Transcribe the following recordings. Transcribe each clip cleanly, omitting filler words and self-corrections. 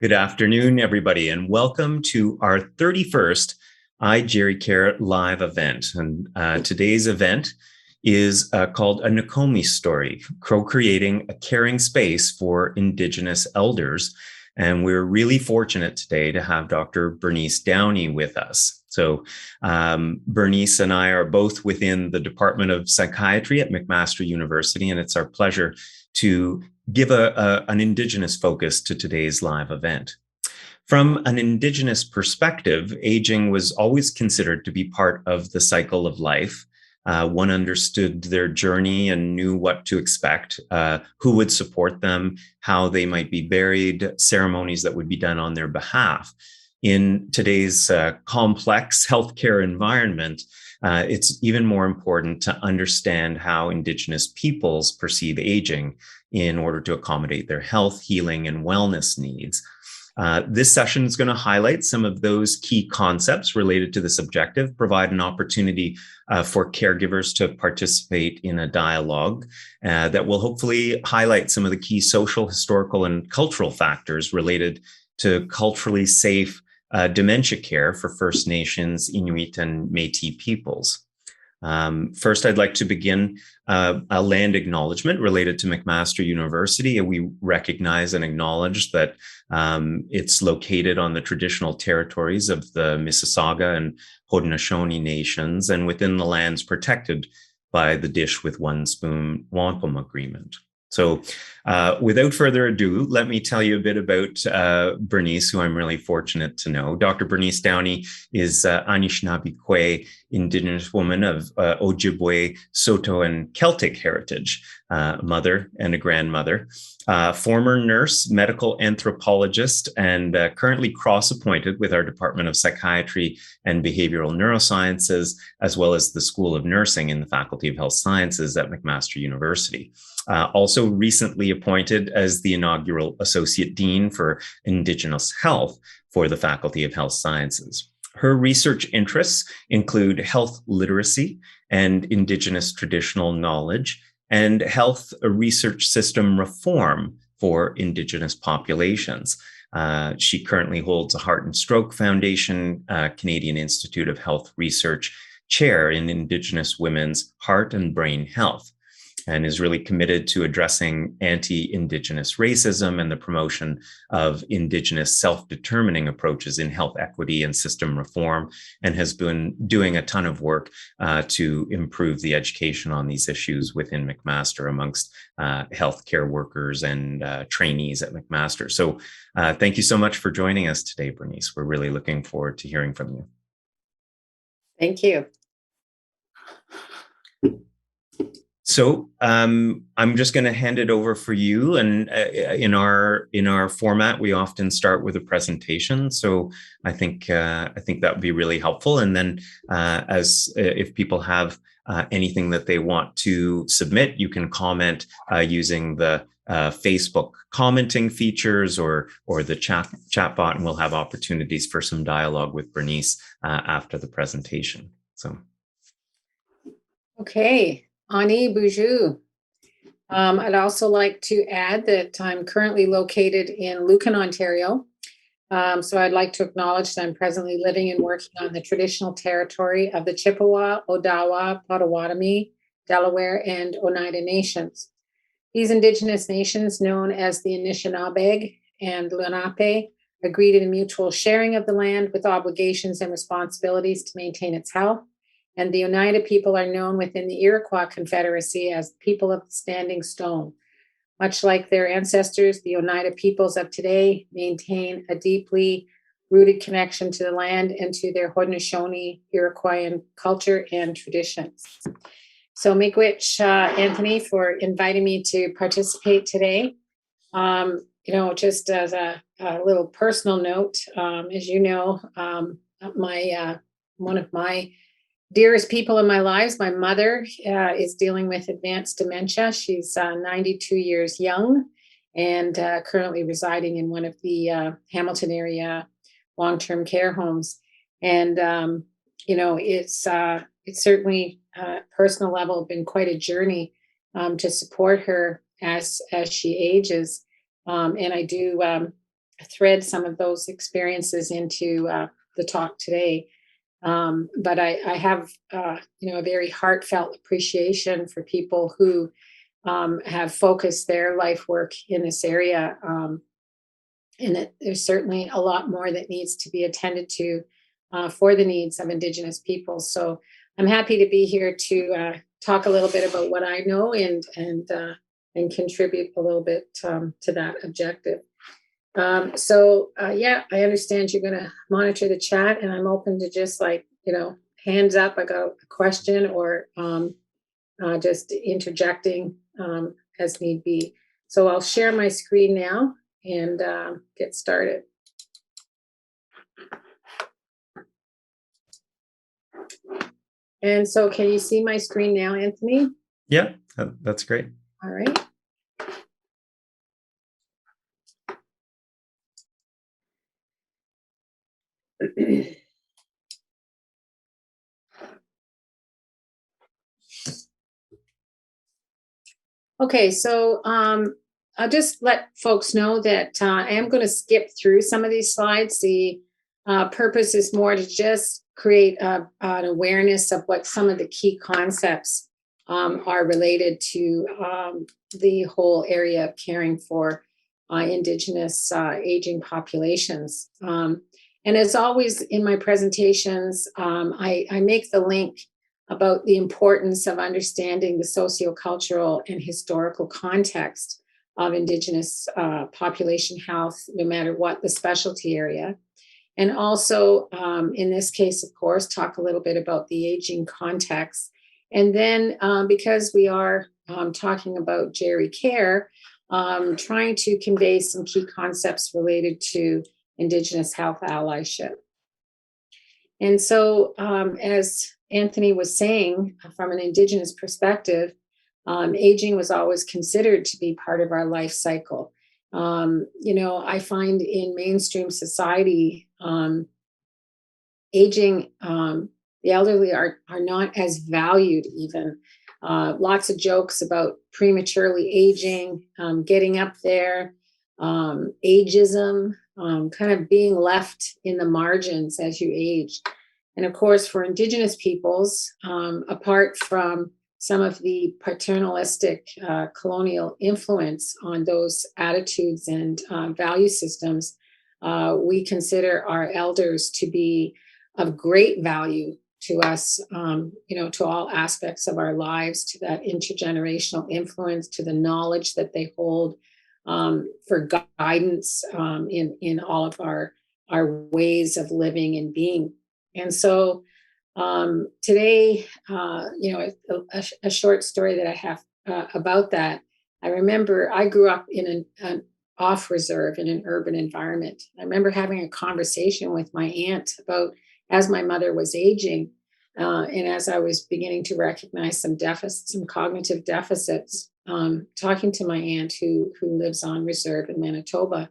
Good afternoon, everybody, and welcome to our 31st iGeriCare live event. And today's event is called A Nokomis Story, Co-Creating a Caring Space for Indigenous Elders. And we're really fortunate today to have Dr. Bernice Downey with us. So Bernice and I are both within the Department of Psychiatry at McMaster University, and it's our pleasure to give an Indigenous focus to today's live event. From an Indigenous perspective, aging was always considered to be part of the cycle of life. One understood their journey and knew what to expect, who would support them, how they might be buried, ceremonies that would be done on their behalf. In today's complex healthcare environment, it's even more important to understand how Indigenous peoples perceive aging in order to accommodate their health, healing, and wellness needs. This session is going to highlight some of those key concepts related to this objective, provide an opportunity for caregivers to participate in a dialogue that will hopefully highlight some of the key social, historical, and cultural factors related to culturally safe dementia care for First Nations, Inuit, and Métis peoples. First, I'd like to begin a land acknowledgement related to McMaster University. We recognize and acknowledge that it's located on the traditional territories of the Mississauga and Haudenosaunee nations and within the lands protected by the Dish with One Spoon Wampum Agreement. So without further ado, let me tell you a bit about Bernice, who I'm really fortunate to know. Dr. Bernice Downey is Anishinaabe Indigenous woman of Ojibwe, Saulteaux, and Celtic heritage, mother and a grandmother, former nurse, medical anthropologist, and currently cross-appointed with our Department of Psychiatry and Behavioral Neurosciences, as well as the School of Nursing in the Faculty of Health Sciences at McMaster University. Also recently appointed as the inaugural Associate Dean for Indigenous Health for the Faculty of Health Sciences. Her research interests include health literacy and Indigenous traditional knowledge and health research system reform for Indigenous populations. She currently holds a Heart and Stroke Foundation, Canadian Institute of Health Research Chair in Indigenous women's heart and brain health, and is really committed to addressing anti-Indigenous racism and the promotion of Indigenous self-determining approaches in health equity and system reform, and has been doing a ton of work to improve the education on these issues within McMaster amongst healthcare workers and trainees at McMaster. So thank you so much for joining us today, Bernice. We're really looking forward to hearing from you. Thank you. So I'm just going to hand it over for you. And in our format, we often start with a presentation. So I think that would be really helpful. And then if people have anything that they want to submit, you can comment using the Facebook commenting features or the chat bot, and we'll have opportunities for some dialogue with Bernice after the presentation. So. Okay. Ani Boujou. I'd also like to add that I'm currently located in Lucan, Ontario. So I'd like to acknowledge that I'm presently living and working on the traditional territory of the Chippewa, Odawa, Potawatomi, Delaware, and Oneida nations. These Indigenous nations, known as the Anishinaabe and Lenape, agreed in a mutual sharing of the land with obligations and responsibilities to maintain its health. And the Oneida people are known within the Iroquois Confederacy as the people of the Standing Stone. Much like their ancestors, the Oneida peoples of today maintain a deeply rooted connection to the land and to their Haudenosaunee Iroquoian culture and traditions. So miigwech, Anthony, for inviting me to participate today. Just as a little personal note, as you know, one of my dearest people in my lives, my mother, is dealing with advanced dementia. She's 92 years young and currently residing in one of the Hamilton area long-term care homes. And, it's certainly personal level been quite a journey to support her as she ages. And I do thread some of those experiences into the talk today. But I have, a very heartfelt appreciation for people who have focused their life work in this area. And that there's certainly a lot more that needs to be attended to for the needs of Indigenous people. So I'm happy to be here to talk a little bit about what I know and contribute a little bit to that objective. I understand you're going to monitor the chat, and I'm open to just hands up. I got a question or just interjecting as need be. So I'll share my screen now and get started. And so can you see my screen now, Anthony? Yeah, that's great. All right. Okay, so I'll just let folks know that I am going to skip through some of these slides. The purpose is more to just create an awareness of what some of the key concepts are related to the whole area of caring for Indigenous aging populations. And as always in my presentations, I make the link about the importance of understanding the sociocultural and historical context of Indigenous population health, no matter what the specialty area. And also, in this case, of course, talk a little bit about the aging context. And then, because we are talking about geriatric, trying to convey some key concepts related to Indigenous health allyship. And so, as Anthony was saying, from an Indigenous perspective, aging was always considered to be part of our life cycle. I find in mainstream society, aging, the elderly are not as valued even. Lots of jokes about prematurely aging, getting up there, ageism, kind of being left in the margins as you age. And of course, for Indigenous peoples, apart from some of the paternalistic colonial influence on those attitudes and value systems, we consider our elders to be of great value to us, to all aspects of our lives, to that intergenerational influence, to the knowledge that they hold, for guidance in all of our ways of living and being. And so today, a short story that I have about that. I remember I grew up in an off reserve in an urban environment. I remember having a conversation with my aunt about as my mother was aging, and as I was beginning to recognize some deficits, some cognitive deficits, talking to my aunt who lives on reserve in Manitoba.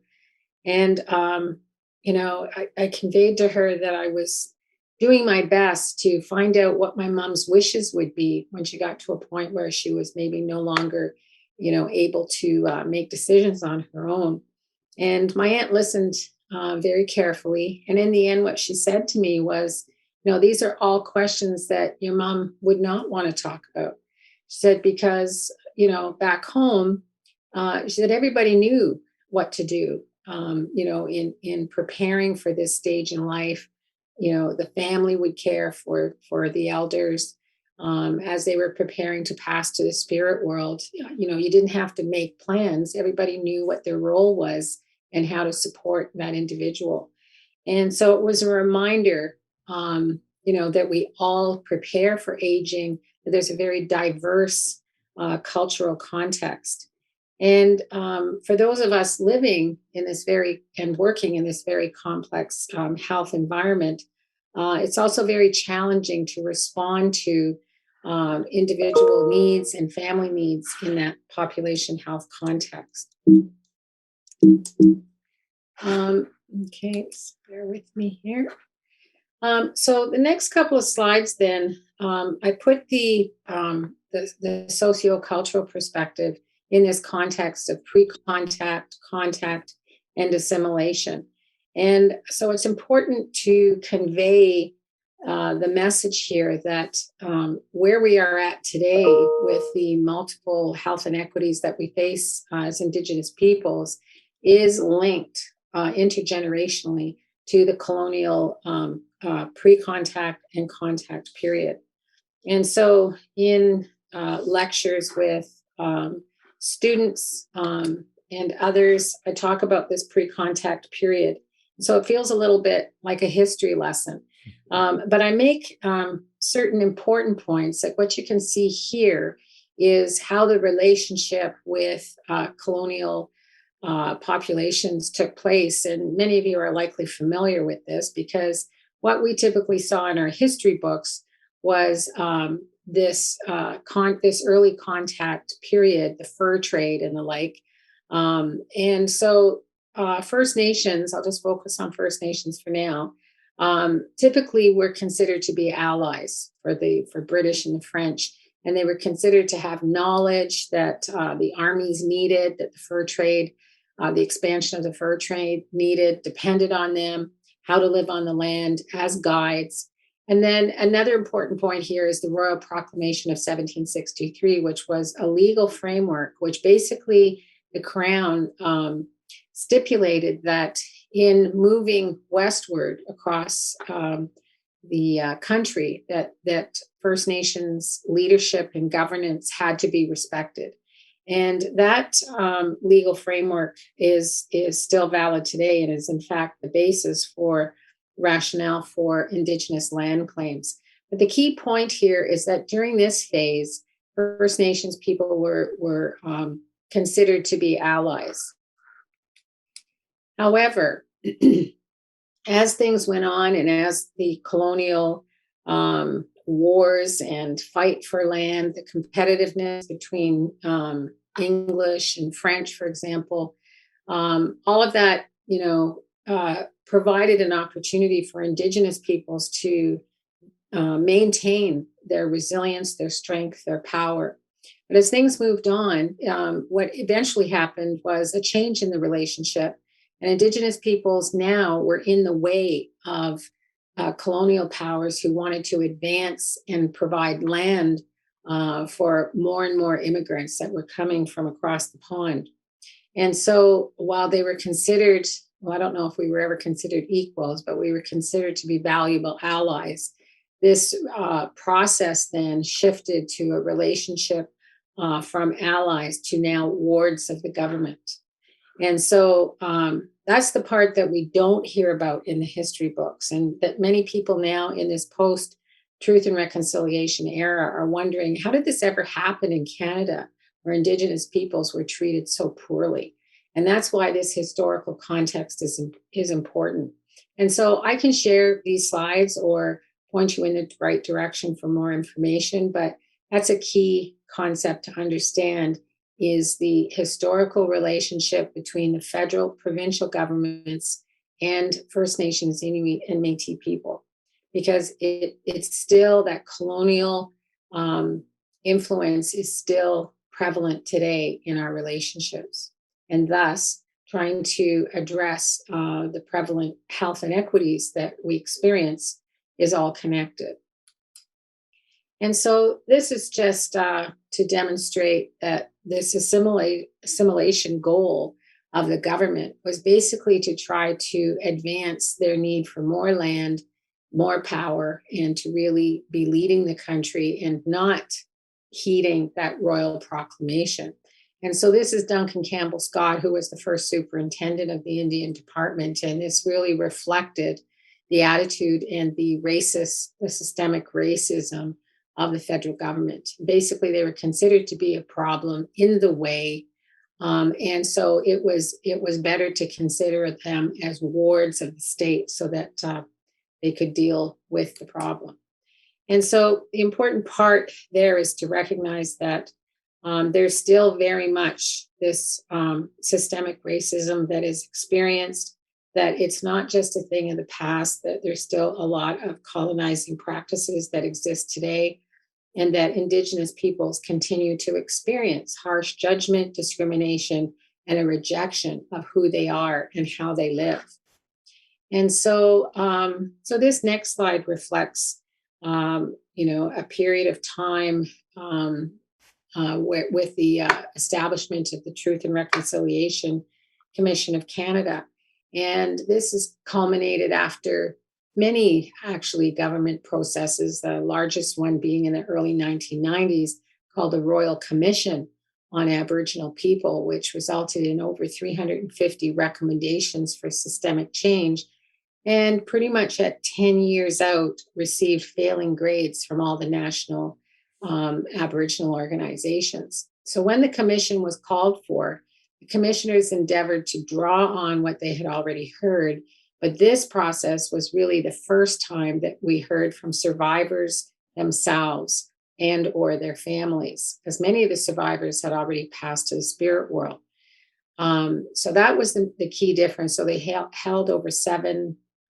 And, I conveyed to her that I was doing my best to find out what my mom's wishes would be when she got to a point where she was maybe no longer, able to make decisions on her own. And my aunt listened very carefully. And in the end, what she said to me was, these are all questions that your mom would not want to talk about. She said, because, back home, she said everybody knew what to do, in preparing for this stage in life. The family would care for the elders as they were preparing to pass to the spirit world. You didn't have to make plans. Everybody knew what their role was and how to support that individual. And so it was a reminder, that we all prepare for aging, that there's a very diverse cultural context. And for those of us living in this and working in this very complex health environment, it's also very challenging to respond to individual needs and family needs in that population health context. Okay, so bear with me here. So the next couple of slides then, I put the sociocultural perspective in this context of pre-contact, contact, and assimilation. And so it's important to convey the message here that where we are at today with the multiple health inequities that we face as Indigenous peoples is linked intergenerationally to the colonial pre-contact and contact period. And so in lectures with students and others, I talk about this pre-contact period. So it feels a little bit like a history lesson. But I make certain important points. Like what you can see here is how the relationship with colonial populations took place. And many of you are likely familiar with this because what we typically saw in our history books was this early contact period, the fur trade and the like. And so First Nations, I'll just focus on First Nations for now, typically were considered to be allies for British and the French. And they were considered to have knowledge that the armies needed, that the fur trade, the expansion of the fur trade depended on them, how to live on the land as guides. And then another important point here is the Royal Proclamation of 1763, which was a legal framework, which basically the Crown stipulated that in moving westward across the country, that First Nations leadership and governance had to be respected. And that legal framework is still valid today and is in fact the basis for rationale for Indigenous land claims. But the key point here is that during this phase, First Nations people were considered to be allies. However, as things went on and as the colonial wars and fight for land, the competitiveness between English and French, for example, all of that, provided an opportunity for Indigenous peoples to maintain their resilience, their strength, their power. But as things moved on, what eventually happened was a change in the relationship. And Indigenous peoples now were in the way of colonial powers who wanted to advance and provide land for more and more immigrants that were coming from across the pond. And so while they were considered, well, I don't know if we were ever considered equals, but we were considered to be valuable allies, this process then shifted to a relationship from allies to now wards of the government. And so that's the part that we don't hear about in the history books, and that many people now in this post-Truth and Reconciliation era are wondering, how did this ever happen in Canada where Indigenous peoples were treated so poorly? And that's why this historical context is important. And so I can share these slides or point you in the right direction for more information, but that's a key concept to understand, is the historical relationship between the federal, provincial governments and First Nations, Inuit, and Métis people, because it's still that colonial influence is still prevalent today in our relationships, and thus trying to address the prevalent health inequities that we experience is all connected. And so this is just to demonstrate that this assimilation goal of the government was basically to try to advance their need for more land, more power, and to really be leading the country and not heeding that royal proclamation. And so this is Duncan Campbell Scott, who was the first superintendent of the Indian Department. And this really reflected the attitude and the systemic racism of the federal government. Basically, they were considered to be a problem in the way. And so it was better to consider them as wards of the state so that they could deal with the problem. And so the important part there is to recognize that there's still very much this systemic racism that is experienced, that it's not just a thing of the past, that there's still a lot of colonizing practices that exist today, and that Indigenous peoples continue to experience harsh judgment, discrimination, and a rejection of who they are and how they live. And so, so this next slide reflects, a period of time with the establishment of the Truth and Reconciliation Commission of Canada. And this is culminated after many actually government processes, the largest one being in the early 1990s called the Royal Commission on Aboriginal People, which resulted in over 350 recommendations for systemic change, and pretty much at 10 years out received failing grades from all the national Aboriginal organizations. So when the commission was called for, the commissioners endeavored to draw on what they had already heard, but this process was really the first time that we heard from survivors themselves and or their families, because many of the survivors had already passed to the spirit world. So that was the key difference. So they held over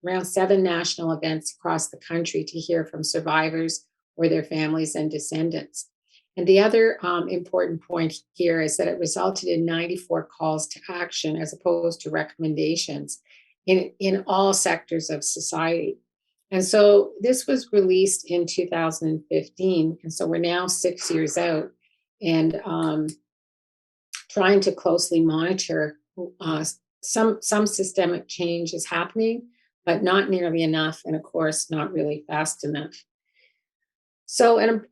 around seven national events across the country to hear from survivors or their families and descendants. And the other important point here is that it resulted in 94 calls to action as opposed to recommendations in all sectors of society. And so this was released in 2015. And so we're now 6 years out and trying to closely monitor some systemic change is happening, but not nearly enough. And of course, not really fast enough. So, and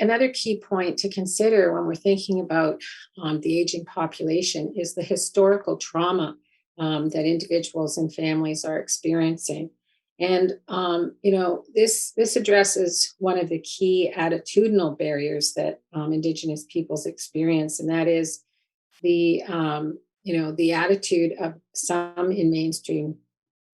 another key point to consider when we're thinking about the aging population is the historical trauma that individuals and families are experiencing. And, this addresses one of the key attitudinal barriers that Indigenous peoples experience, and that is the attitude of some in mainstream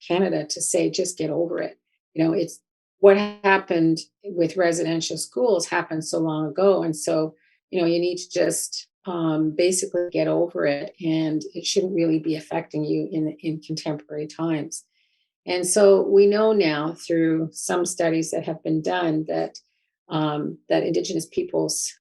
Canada to say, just get over it. It's what happened with residential schools happened so long ago. And so, you need to just basically get over it, and it shouldn't really be affecting you in contemporary times. And so we know now through some studies that have been done that Indigenous peoples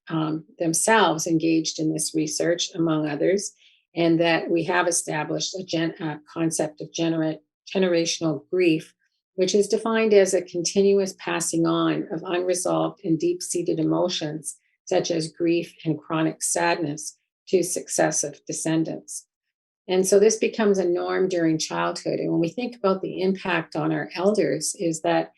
themselves engaged in this research, among others, and that we have established a concept of generational grief, which is defined as a continuous passing on of unresolved and deep-seated emotions, such as grief and chronic sadness, to successive descendants. And so this becomes a norm during childhood. And when we think about the impact on our elders, is that,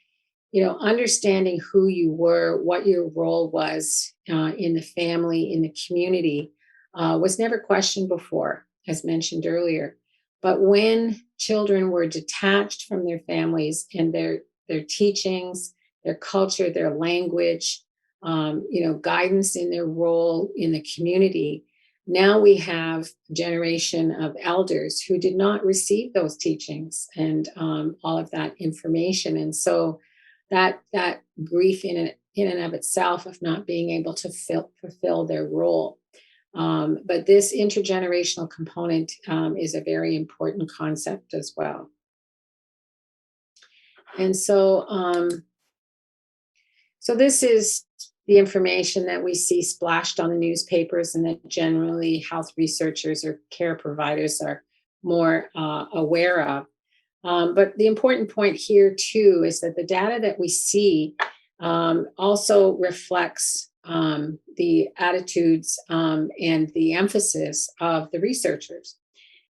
understanding who you were, what your role was in the family, in the community, was never questioned before, as mentioned earlier. But when children were detached from their families and their teachings, their culture, their language, guidance in their role in the community, now we have a generation of elders who did not receive those teachings and all of that information. And so that grief in and of itself of not being able to fulfill their role. But this intergenerational component is a very important concept as well. And so, so this is the information that we see splashed on the newspapers, and that generally health researchers or care providers are more aware of. But the important point here, too, is that the data that we see also reflects the attitudes and the emphasis of the researchers.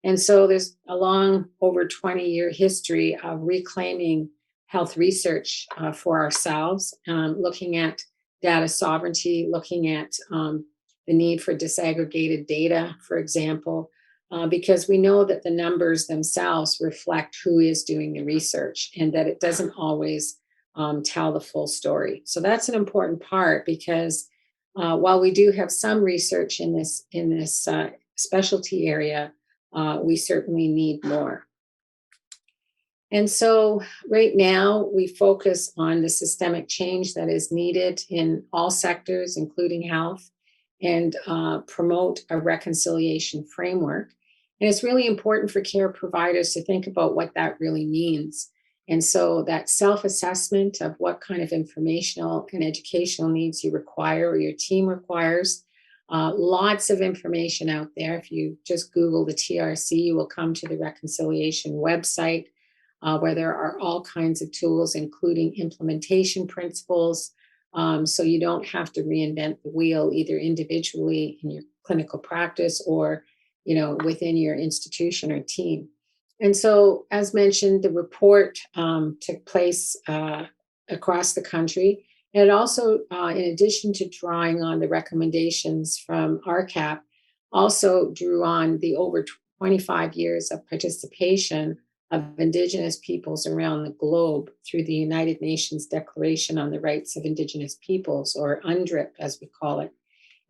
And so there's a long, over 20-year history of reclaiming health research for ourselves, looking at data sovereignty, looking at the need for disaggregated data, for example, because we know that the numbers themselves reflect who is doing the research, and that it doesn't always tell the full story. So that's an important part, because while we do have some research in this specialty area, we certainly need more. And so right now we focus on the systemic change that is needed in all sectors, including health, and promote a reconciliation framework. And it's really important for care providers to think about what that really means. And so that self-assessment of what kind of informational and educational needs you require or your team requires, Lots of information out there. If you just Google the TRC, you will come to the reconciliation website, where there are all kinds of tools, including implementation principles. So you don't have to reinvent the wheel, either individually in your clinical practice or, within your institution or team. And so, as mentioned, the report took place across the country. And it also, in addition to drawing on the recommendations from RCAP, also drew on the over 25 years of participation of Indigenous peoples around the globe through the United Nations Declaration on the Rights of Indigenous Peoples, or UNDRIP, as we call it.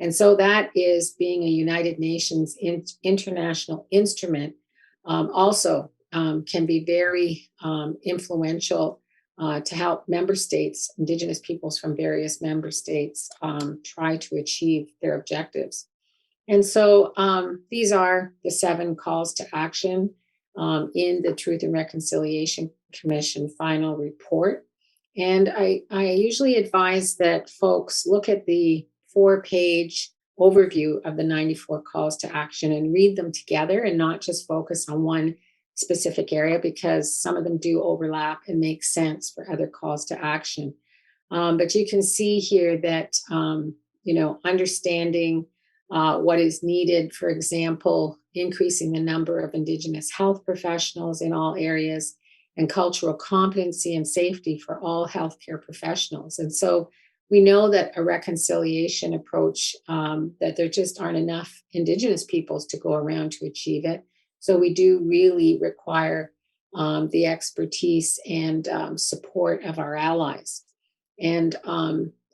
And so that is, being a United Nations international instrument, also can be very influential to help member states, Indigenous peoples from various member states, try to achieve their objectives. And so these are the 7 calls to action in the Truth and Reconciliation Commission final report. And I usually advise that folks look at the 4-page overview of the 94 calls to action and read them together, and not just focus on one specific area, because some of them do overlap and make sense for other calls to action. But you can see here that, understanding what is needed, for example, increasing the number of Indigenous health professionals in all areas, and cultural competency and safety for all healthcare professionals. And so we know that a reconciliation approach, that there just aren't enough Indigenous peoples to go around to achieve it. So we do really require the expertise and support of our allies. And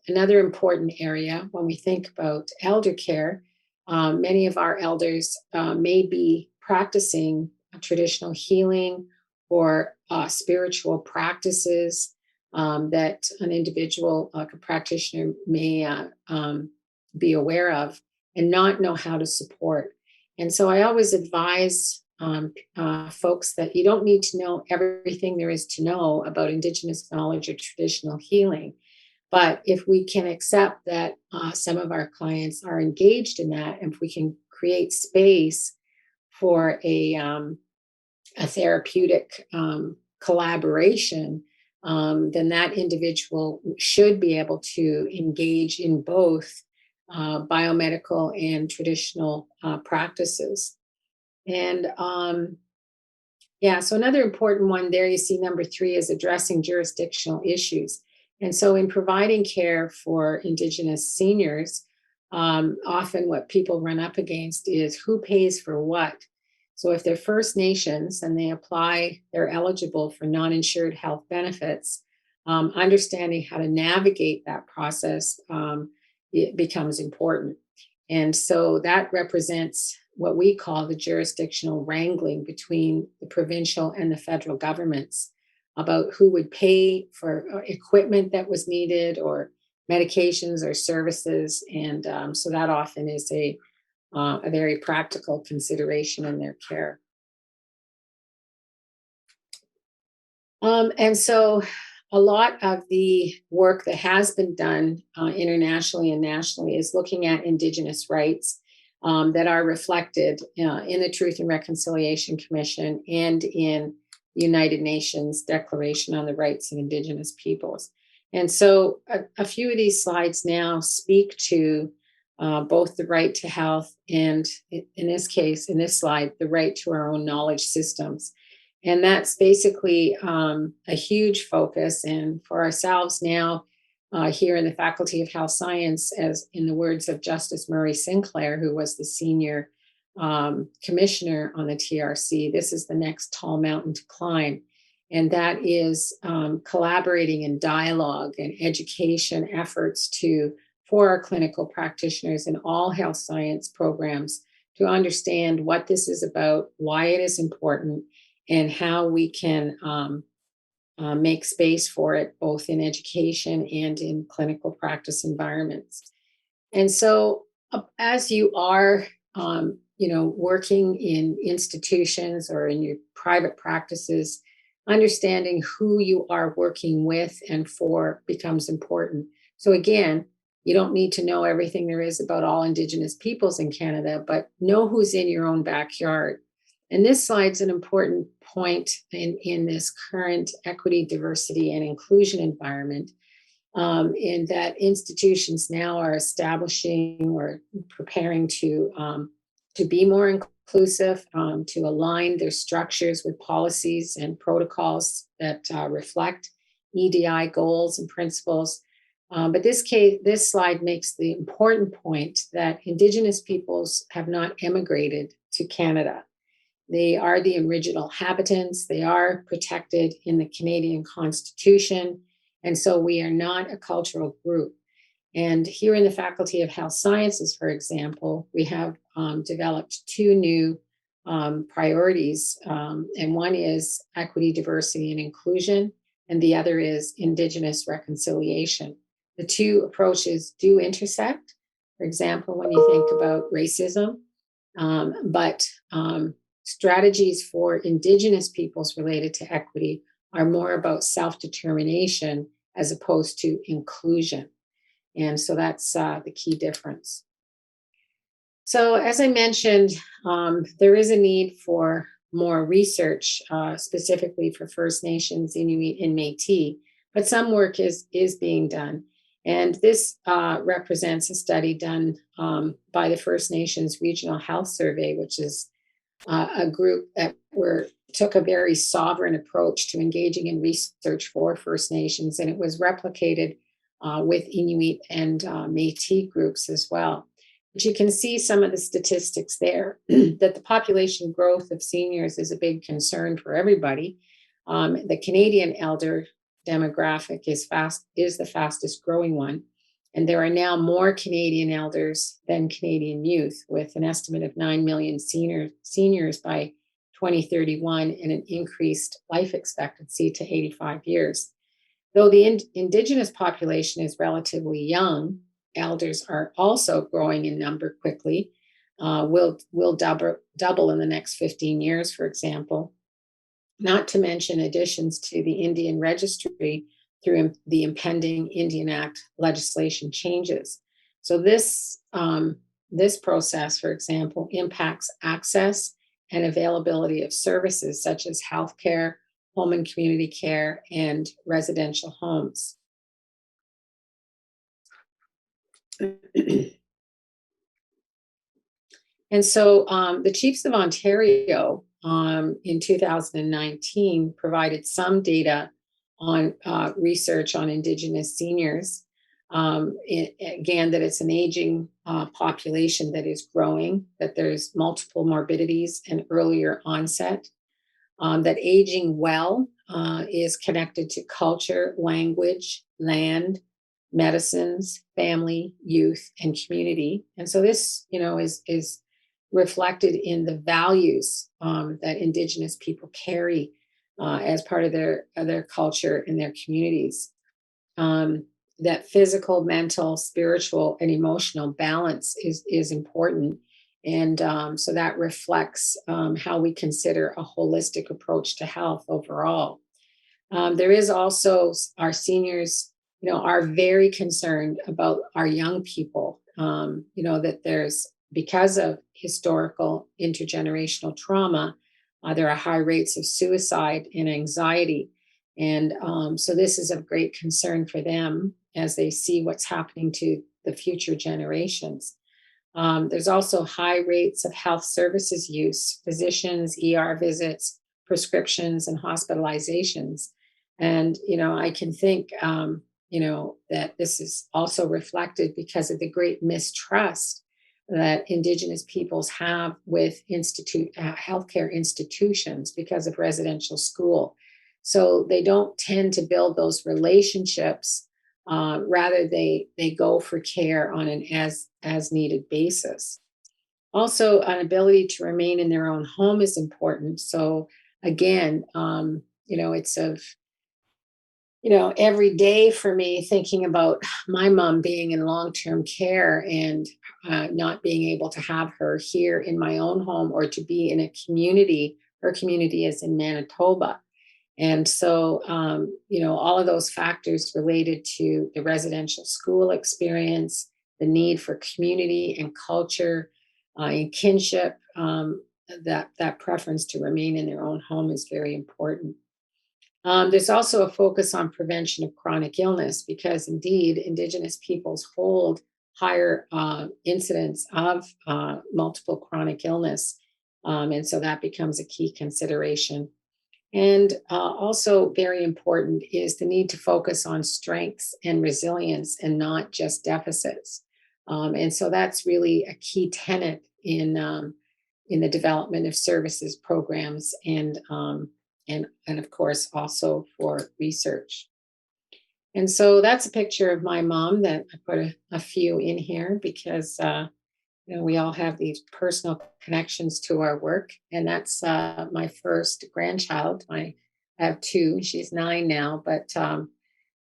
another important area when we think about elder care, many of our elders may be practicing traditional healing or spiritual practices that an individual, like a practitioner, may be aware of and not know how to support. And so I always advise folks that you don't need to know everything there is to know about Indigenous knowledge or traditional healing. But if we can accept that some of our clients are engaged in that, and if we can create space for a therapeutic collaboration, then that individual should be able to engage in both biomedical and traditional practices. And so another important one there, you see number 3, is addressing jurisdictional issues. And so in providing care for Indigenous seniors, often what people run up against is who pays for what. So if they're First Nations and they apply, they're eligible for non-insured health benefits, understanding how to navigate that process, it becomes important. And so that represents what we call the jurisdictional wrangling between the provincial and the federal governments about who would pay for equipment that was needed, or medications or services. And so that often is a very practical consideration in their care. And so a lot of the work that has been done internationally and nationally is looking at Indigenous rights that are reflected in the Truth and Reconciliation Commission and in the United Nations Declaration on the Rights of Indigenous Peoples. And so a few of these slides now speak to both the right to health and, in this case, in this slide, the right to our own knowledge systems. And that's basically a huge focus. And for ourselves now, here in the Faculty of Health Science, as in the words of Justice Murray Sinclair, who was the senior commissioner on the TRC, this is the next tall mountain to climb. And that is collaborating in dialogue and education efforts for our clinical practitioners in all health science programs to understand what this is about, why it is important, and how we can make space for it, both in education and in clinical practice environments. And so as you are, working in institutions or in your private practices, understanding who you are working with and for becomes important. So again, You don't need to know everything there is about all Indigenous peoples in Canada, but know who's in your own backyard. And this slide's an important point in this current equity, diversity, and inclusion environment, in that institutions now are establishing or preparing to be more inclusive, to align their structures with policies and protocols that reflect EDI goals and principles. But this slide makes the important point that Indigenous peoples have not emigrated to Canada. They are the original habitants. They are protected in the Canadian Constitution. And so we are not a cultural group. And here in the Faculty of Health Sciences, for example, we have developed two new priorities. And one is equity, diversity, and inclusion, and the other is Indigenous reconciliation. The two approaches do intersect, for example, when you think about racism, but strategies for Indigenous peoples related to equity are more about self-determination as opposed to inclusion. And so that's the key difference. So as I mentioned, there is a need for more research, specifically for First Nations, Inuit, and Métis, but some work is being done. And this represents a study done by the First Nations Regional Health Survey, which is a group that took a very sovereign approach to engaging in research for First Nations, and it was replicated with Inuit and Métis groups as well. But you can see some of the statistics there that the population growth of seniors is a big concern for everybody. The Canadian elder demographic is the fastest growing one. And there are now more Canadian elders than Canadian youth, with an estimate of 9 million seniors by 2031 and an increased life expectancy to 85 years. Though the Indigenous population is relatively young, elders are also growing in number quickly. Will double in the next 15 years, for example. Not to mention additions to the Indian registry through the impending Indian Act legislation changes. So this process, for example, impacts access and availability of services such as healthcare, home and community care, and residential homes. And so the Chiefs of Ontario in 2019 provided some data on research on Indigenous seniors. Again, that it's an aging population that is growing, that there's multiple morbidities and earlier onset, that aging well is connected to culture, language, land, medicines, family, youth, and community. And so this, is reflected in the values that Indigenous people carry as part of their culture and their communities. That physical, mental, spiritual, and emotional balance is important. And so that reflects how we consider a holistic approach to health overall. There is also our seniors, are very concerned about our young people, that there's, because of historical intergenerational trauma, there are high rates of suicide and anxiety. And so this is of great concern for them as they see what's happening to the future generations. There's also high rates of health services use, physicians, ER visits, prescriptions, and hospitalizations. And, I can think, that this is also reflected because of the great mistrust that Indigenous peoples have with healthcare institutions because of residential school. So they don't tend to build those relationships. Rather, they go for care on an as needed basis. Also, an ability to remain in their own home is important. So again, it's every day for me thinking about my mom being in long-term care and not being able to have her here in my own home or to be in a community. Her community is in Manitoba. And so, all of those factors related to the residential school experience, the need for community and culture and kinship, that preference to remain in their own home is very important. There's also a focus on prevention of chronic illness because indeed Indigenous peoples hold higher incidence of multiple chronic illness. And so that becomes a key consideration. And also very important is the need to focus on strengths and resilience and not just deficits. And so that's really a key tenet in the development of services programs and of course also for research. And so that's a picture of my mom that I put a few in here because we all have these personal connections to our work, and that's my first grandchild. I have two; she's 9 now, but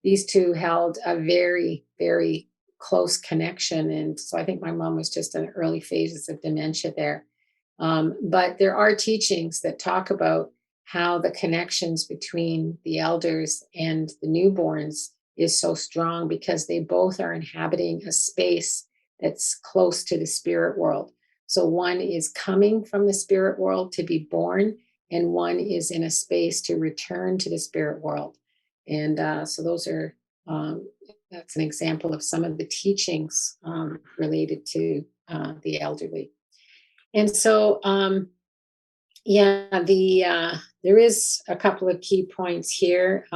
these two held a very, very close connection, and so I think my mom was just in the early phases of dementia there. But there are teachings that talk about how the connections between the elders and the newborns is so strong because they both are inhabiting a space that's close to the spirit world. So one is coming from the spirit world to be born, and one is in a space to return to the spirit world. And so that's an example of some of the teachings related to the elderly. And so, there is a couple of key points here.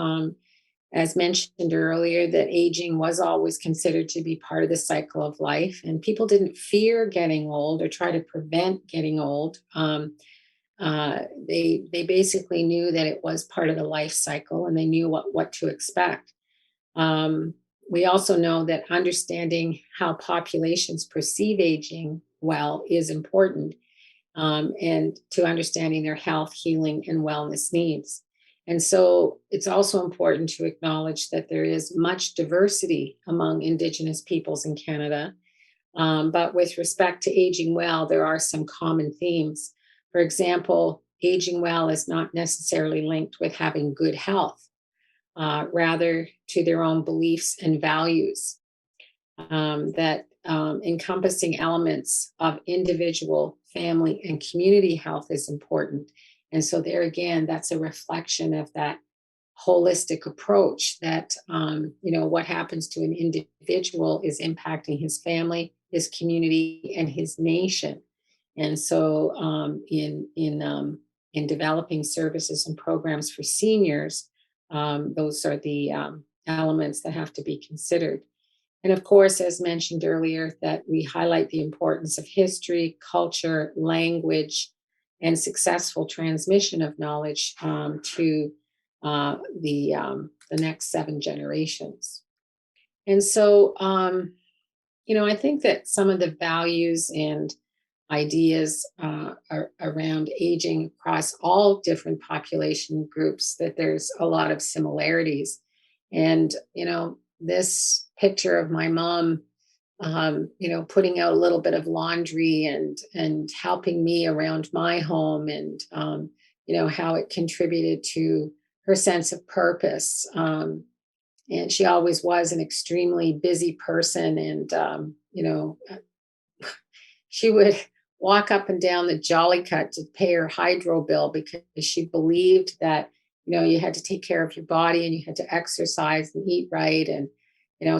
As mentioned earlier, that aging was always considered to be part of the cycle of life, and people didn't fear getting old or try to prevent getting old. They basically knew that it was part of the life cycle, and they knew what to expect. We also know that understanding how populations perceive aging well is important, and to understanding their health, healing, and wellness needs. And so it's also important to acknowledge that there is much diversity among Indigenous peoples in Canada. But with respect to aging well, there are some common themes. For example, aging well is not necessarily linked with having good health, rather to their own beliefs and values that encompassing elements of individual, family, and community health is important. And so there again, that's a reflection of that holistic approach that, what happens to an individual is impacting his family, his community, and his nation. And so in developing services and programs for seniors, those are the elements that have to be considered. And of course, as mentioned earlier, that we highlight the importance of history, culture, language, and successful transmission of knowledge to the next 7 generations. And so, I think that some of the values and ideas around aging across all different population groups, that there's a lot of similarities. And, this picture of my mom putting out a little bit of laundry and helping me around my home, and how it contributed to her sense of purpose. And she always was an extremely busy person, and she would walk up and down the Jollycut to pay her hydro bill because she believed that you had to take care of your body and you had to exercise and eat right. And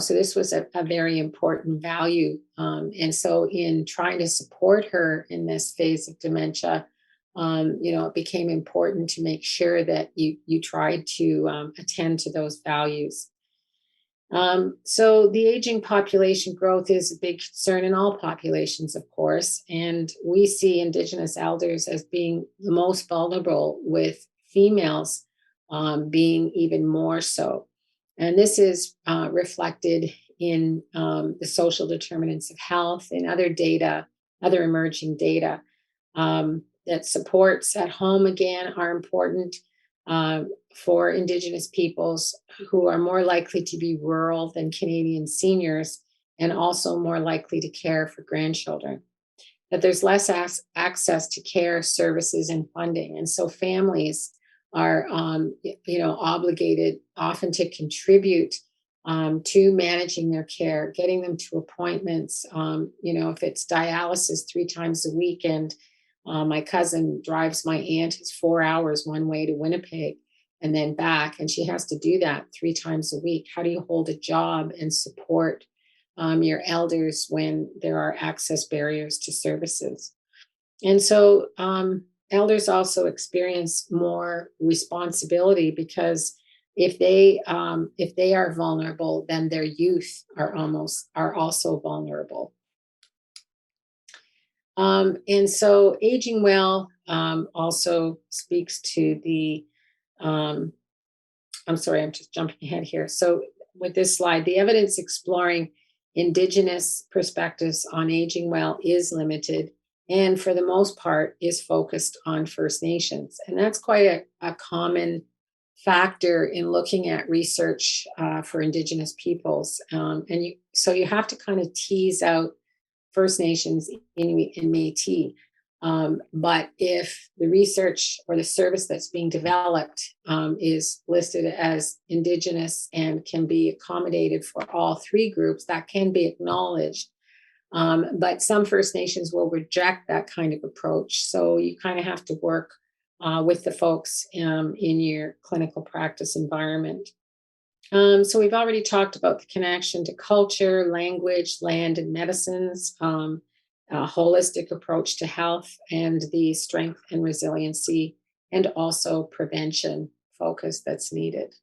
so this was a very important value. And so in trying to support her in this phase of dementia, it became important to make sure that you tried to attend to those values. So the aging population growth is a big concern in all populations, of course, and we see Indigenous elders as being the most vulnerable, with females being even more so. And this is reflected in the social determinants of health and other data, other emerging data that supports at home, again, are important for Indigenous peoples who are more likely to be rural than Canadian seniors, and also more likely to care for grandchildren. That there's less access to care, services, and funding. And so families are, obligated often to contribute to managing their care, getting them to appointments. If it's dialysis 3 times a week, and my cousin drives my aunt, it's 4 hours one way to Winnipeg and then back, and she has to do that 3 times a week. How do you hold a job and support your elders when there are access barriers to services? And so elders also experience more responsibility, because if they are vulnerable, then their youth are also vulnerable. And so aging well also speaks to the I'm sorry, I'm just jumping ahead here. So with this slide, the evidence exploring Indigenous perspectives on aging well is limited, and for the most part is focused on First Nations. And that's quite a common factor in looking at research for Indigenous peoples. So you have to kind of tease out First Nations, Inuit, and Métis. But if the research or the service that's being developed is listed as Indigenous and can be accommodated for all three groups, that can be acknowledged. But some First Nations will reject that kind of approach. So you kind of have to work with the folks in your clinical practice environment. So we've already talked about the connection to culture, language, land, and medicines, a holistic approach to health, and the strength and resiliency, and also prevention focus that's needed.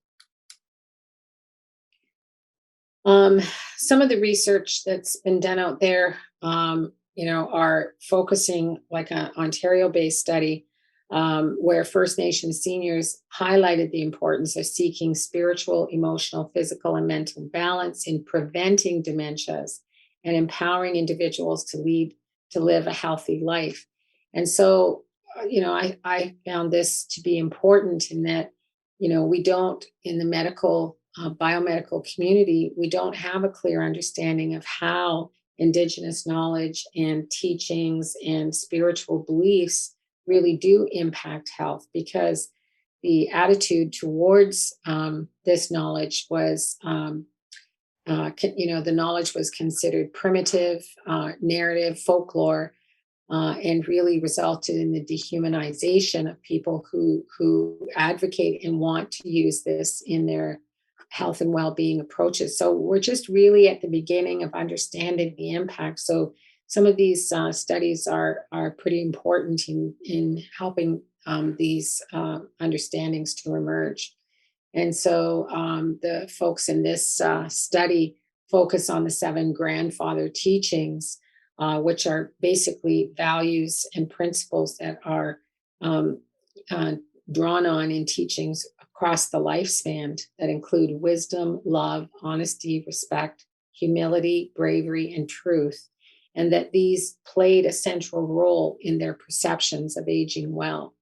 Some of the research that's been done out there, are focusing, like an Ontario-based study, where First Nations seniors highlighted the importance of seeking spiritual, emotional, physical, and mental balance in preventing dementias and empowering individuals to live a healthy life. And so, I found this to be important in that, we don't, in the medical, biomedical community, we don't have a clear understanding of how Indigenous knowledge and teachings and spiritual beliefs really do impact health, because the attitude towards this knowledge was, the knowledge was considered primitive, narrative, folklore, and really resulted in the dehumanization of people who advocate and want to use this in their health and well-being approaches. So we're just really at the beginning of understanding the impact. So some of these studies are pretty important in helping these understandings to emerge. And so the folks in this study focus on the 7 grandfather teachings, which are basically values and principles that are drawn on in teachings across the lifespan, that include wisdom, love, honesty, respect, humility, bravery, and truth, and that these played a central role in their perceptions of aging well.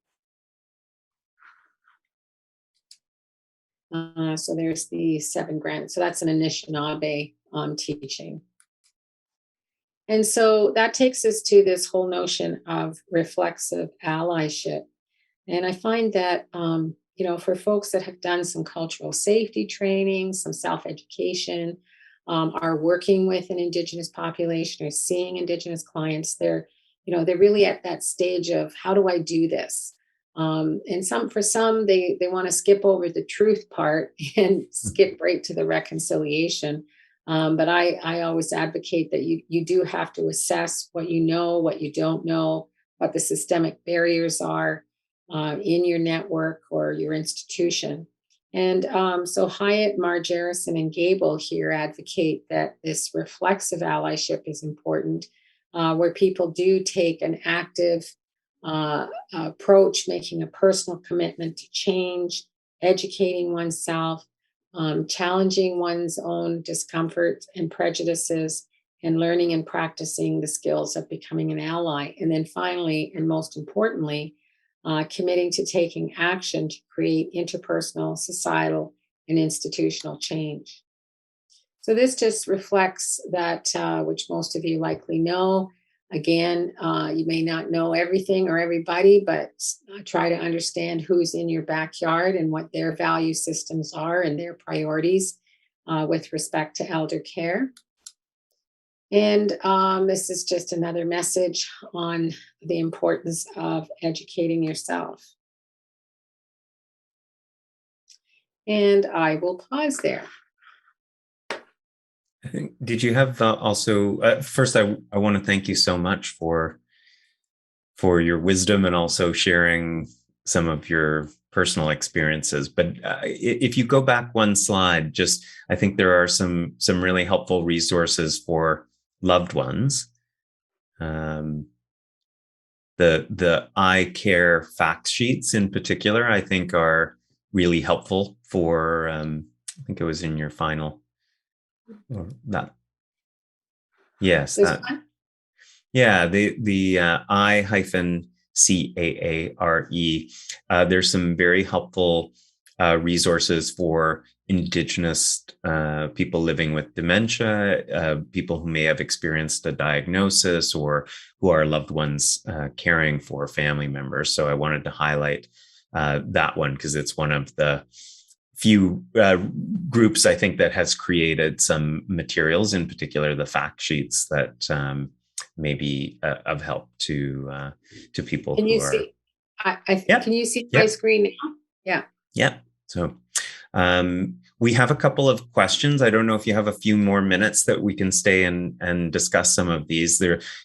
So there's the 7 grand. So that's an Anishinaabe teaching. And so that takes us to this whole notion of reflexive allyship. And I find that, for folks that have done some cultural safety training, some self-education, are working with an Indigenous population or seeing Indigenous clients, they're really at that stage of, how do I do this? And for some, they want to skip over the truth part and skip right to the reconciliation. But I always advocate that you do have to assess what you know, what you don't know, what the systemic barriers are in your network or your institution. And so Hyatt, Margerison, and Gable here advocate that this reflexive allyship is important, where people do take an active approach, making a personal commitment to change, educating oneself, challenging one's own discomfort and prejudices, and learning and practicing the skills of becoming an ally. And then finally, and most importantly, committing to taking action to create interpersonal, societal, and institutional change. So this just reflects that, which most of you likely know, Again, you may not know everything or everybody, but try to understand who's in your backyard and what their value systems are and their priorities with respect to elder care. And this is just another message on the importance of educating yourself. And I will pause there. Did you have also, first, I want to thank you so much for your wisdom and also sharing some of your personal experiences. But if you go back one slide, just, I think there are some really helpful resources for loved ones. The iCare fact sheets in particular, I think, are really helpful for, I think it was in your final, that. Yes, that. Yeah, the I-CAARE. There's some very helpful resources for Indigenous people living with dementia, people who may have experienced a diagnosis or who are loved ones caring for family members. So I wanted to highlight that one because it's one of the few groups, I think, that has created some materials, in particular the fact sheets that may be of help to people Can who you are. See? Yep. Can you see Yep. my screen now? Yeah. Yeah. So we have a couple of questions. I don't know if you have a few more minutes that we can stay and discuss some of these.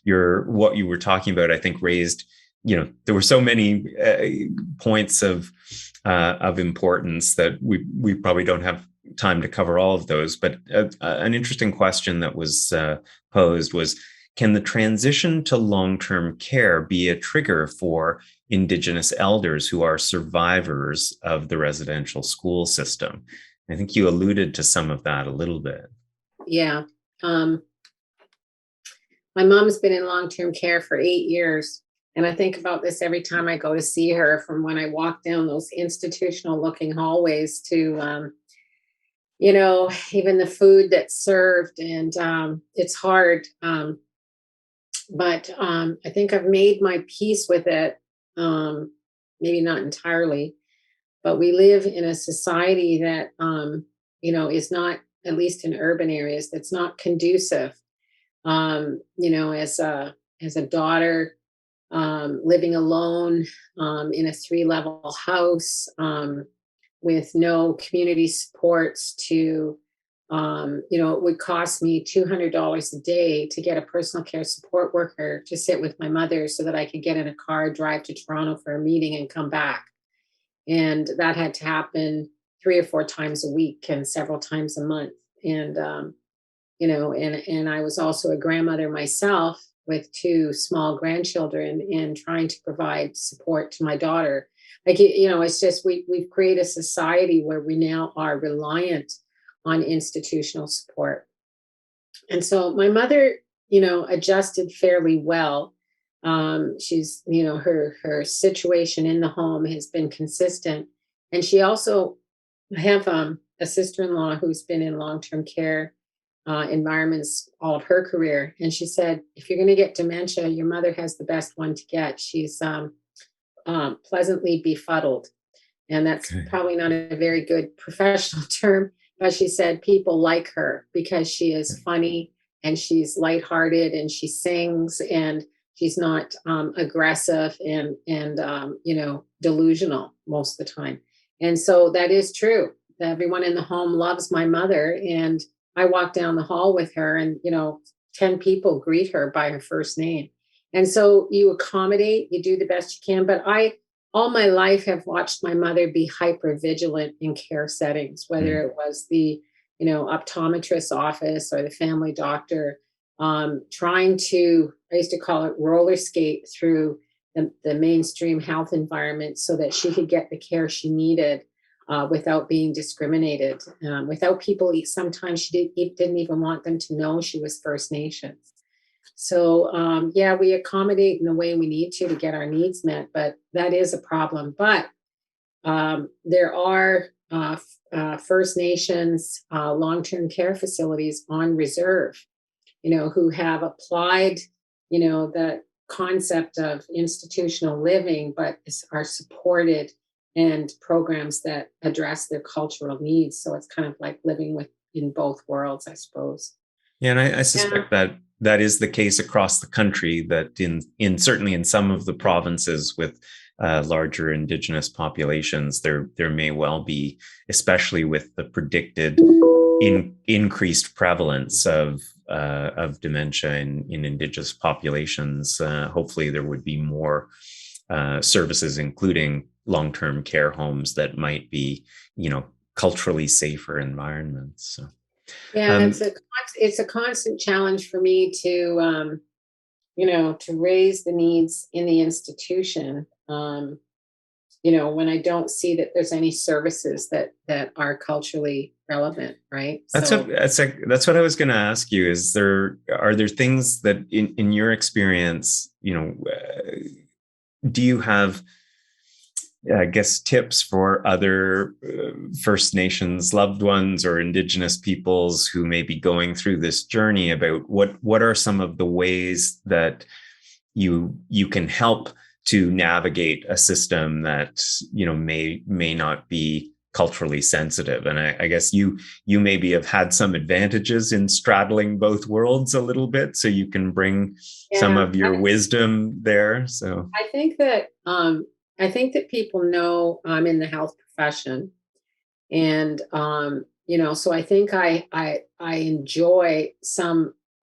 What you were talking about, I think, raised, there were so many points of importance that we probably don't have time to cover all of those. But an interesting question that was posed was, can the transition to long-term care be a trigger for Indigenous elders who are survivors of the residential school system? I think you alluded to some of that a little bit. Yeah. My mom's been in long-term care for 8 years. And I think about this every time I go to see her, from when I walk down those institutional looking hallways to, even the food that's served. And it's hard. But I think I've made my peace with it. Maybe not entirely, but we live in a society that, is not, at least in urban areas, that's not conducive. As a daughter, living alone in a 3-level house with no community supports to, it would cost me $200 a day to get a personal care support worker to sit with my mother so that I could get in a car, drive to Toronto for a meeting and come back. And that had to happen 3 or 4 times a week and several times a month. And, and I was also a grandmother myself with 2 small grandchildren and trying to provide support to my daughter. It's just, we've created a society where we now are reliant on institutional support. And so my mother, adjusted fairly well. She's, her situation in the home has been consistent. And she also, I have a sister-in-law who's been in long-term care environments all of her career. And she said, if you're going to get dementia, your mother has the best one to get. She's pleasantly befuddled. And that's probably not a very good professional term, but she said people like her because she is funny and she's lighthearted and she sings and she's not aggressive and delusional most of the time. And so that is true. Everyone in the home loves my mother. And I walk down the hall with her and, 10 people greet her by her first name. And so you accommodate, you do the best you can. But I, all my life, have watched my mother be hyper vigilant in care settings, whether it was the, optometrist's office or the family doctor, trying to, I used to call it roller skate through the mainstream health environment so that she could get the care she needed without being discriminated, without people, sometimes she didn't even want them to know she was First Nations. So, we accommodate in the way we need to get our needs met, but that is a problem. But there are First Nations long-term care facilities on reserve, who have applied, the concept of institutional living, but are supported and programs that address their cultural needs. So it's kind of like living in both worlds, I suppose. Yeah, and I Yeah. suspect that that is the case across the country. That in certainly in some of the provinces with larger Indigenous populations, there may well be, especially with the predicted increased prevalence of dementia in Indigenous populations. Hopefully, there would be more services, including long-term care homes that might be, culturally safer environments. So. Yeah, it's a constant challenge for me to raise the needs in the institution. When I don't see that there's any services that are culturally relevant, right? That's what I was going to ask you. Are there things that in your experience, do you have, I guess, tips for other First Nations loved ones or Indigenous peoples who may be going through this journey about what are some of the ways that you can help to navigate a system that may not be culturally sensitive? And I guess you maybe have had some advantages in straddling both worlds a little bit, so you can bring some of your wisdom there. So I think that people know I'm in the health profession, and so I think I enjoy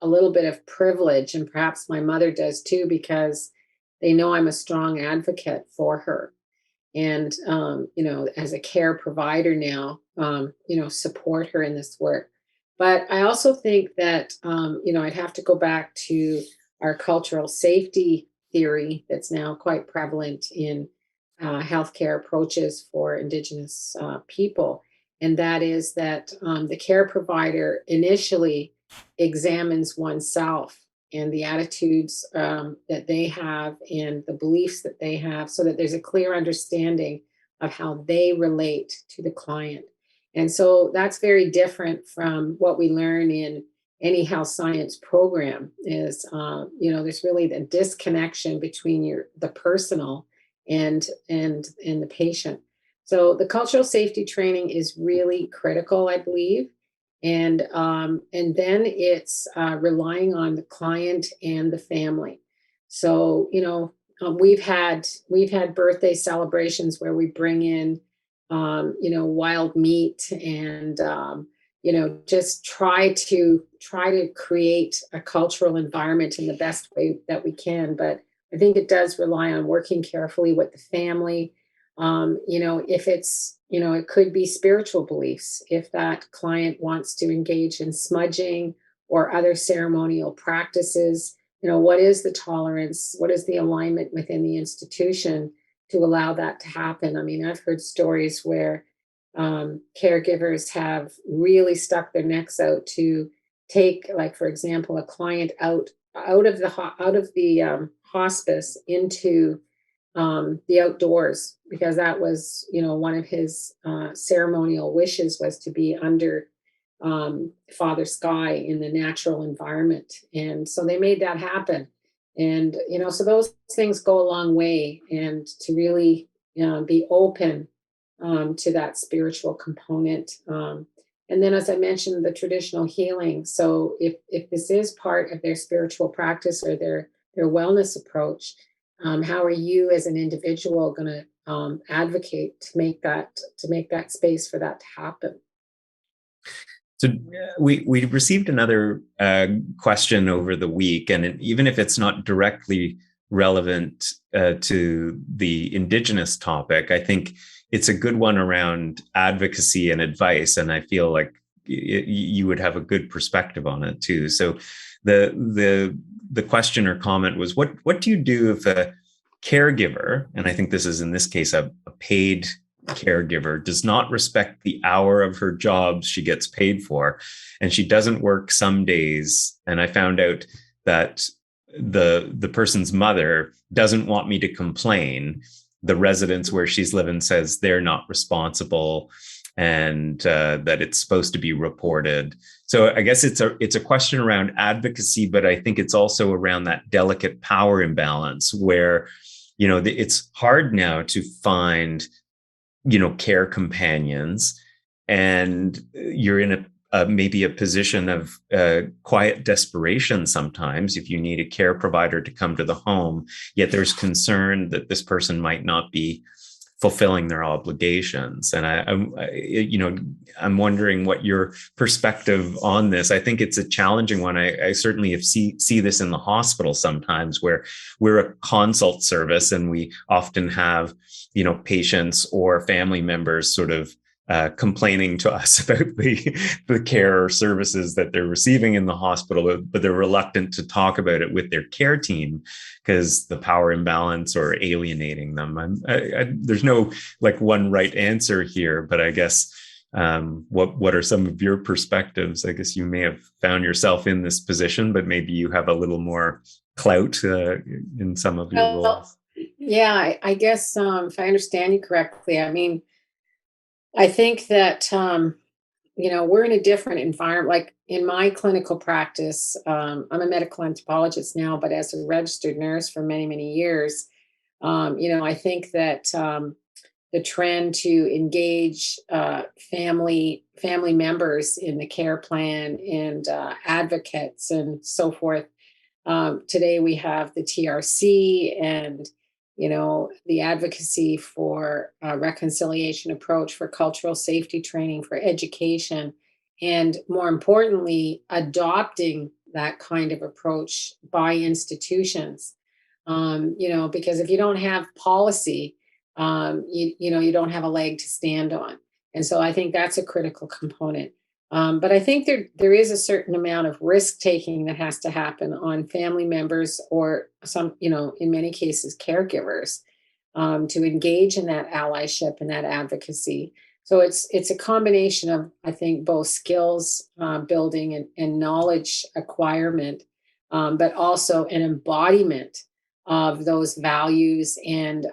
a little bit of privilege, and perhaps my mother does too, because they know I'm a strong advocate for her, and as a care provider now, support her in this work. But I also think that I'd have to go back to our cultural safety theory that's now quite prevalent in healthcare approaches for Indigenous people. And that is that the care provider initially examines oneself and the attitudes that they have and the beliefs that they have, so that there's a clear understanding of how they relate to the client. And so that's very different from what we learn in any health science program. Is there's really the disconnection between the personal and the patient. So the cultural safety training is really critical, I believe. And then it's relying on the client and the family. So we've had birthday celebrations where we bring in wild meat, and just try to create a cultural environment in the best way that we can. But I think it does rely on working carefully with the family. If it could be spiritual beliefs. If that client wants to engage in smudging or other ceremonial practices, what is the tolerance? What is the alignment within the institution to allow that to happen? I mean, I've heard stories where caregivers have really stuck their necks out to take, like, for example, a client out of the hospice into the outdoors, because that was, one of his ceremonial wishes, was to be under Father Sky in the natural environment. And so they made that happen. And, so those things go a long way, and to really be open to that spiritual component. And then, as I mentioned, the traditional healing. So if this is part of their spiritual practice or their wellness approach, how are you as an individual going to advocate to make that space for that to happen? So we received another question over the week, and even if it's not directly relevant to the Indigenous topic, I think it's a good one around advocacy and advice, and I feel like you would have a good perspective on it too. So the question or comment was, what do you do if a caregiver, and I think this is in this case a paid caregiver, does not respect the hour of her job she gets paid for, and she doesn't work some days? And I found out that the person's mother doesn't want me to complain. The residence where she's living says they're not responsible and that it's supposed to be reported. So I guess it's a question around advocacy, but I think it's also around that delicate power imbalance where, it's hard now to find, care companions, and you're in maybe a position of quiet desperation sometimes if you need a care provider to come to the home, yet there's concern that this person might not be fulfilling their obligations. And I'm wondering what your perspective on this. I think it's a challenging one. I certainly see this in the hospital sometimes, where we're a consult service and we often have, patients or family members sort of complaining to us about the care or services that they're receiving in the hospital, but they're reluctant to talk about it with their care team because the power imbalance or alienating them. There's no like one right answer here, but I guess what are some of your perspectives? I guess you may have found yourself in this position, but maybe you have a little more clout in some of your roles. Yeah, I guess if I understand you correctly, I mean, I think that, we're in a different environment. Like in my clinical practice, I'm a medical anthropologist now, but as a registered nurse for many, many years, I think that the trend to engage family members in the care plan and advocates and so forth. Today we have the TRC and the advocacy for reconciliation approach, for cultural safety training, for education, and more importantly, adopting that kind of approach by institutions. Because if you don't have policy, you don't have a leg to stand on. And so I think that's a critical component. But I think there is a certain amount of risk taking that has to happen on family members or some, in many cases, caregivers, to engage in that allyship and that advocacy. So it's a combination of, I think, both skills building and knowledge acquirement, but also an embodiment of those values and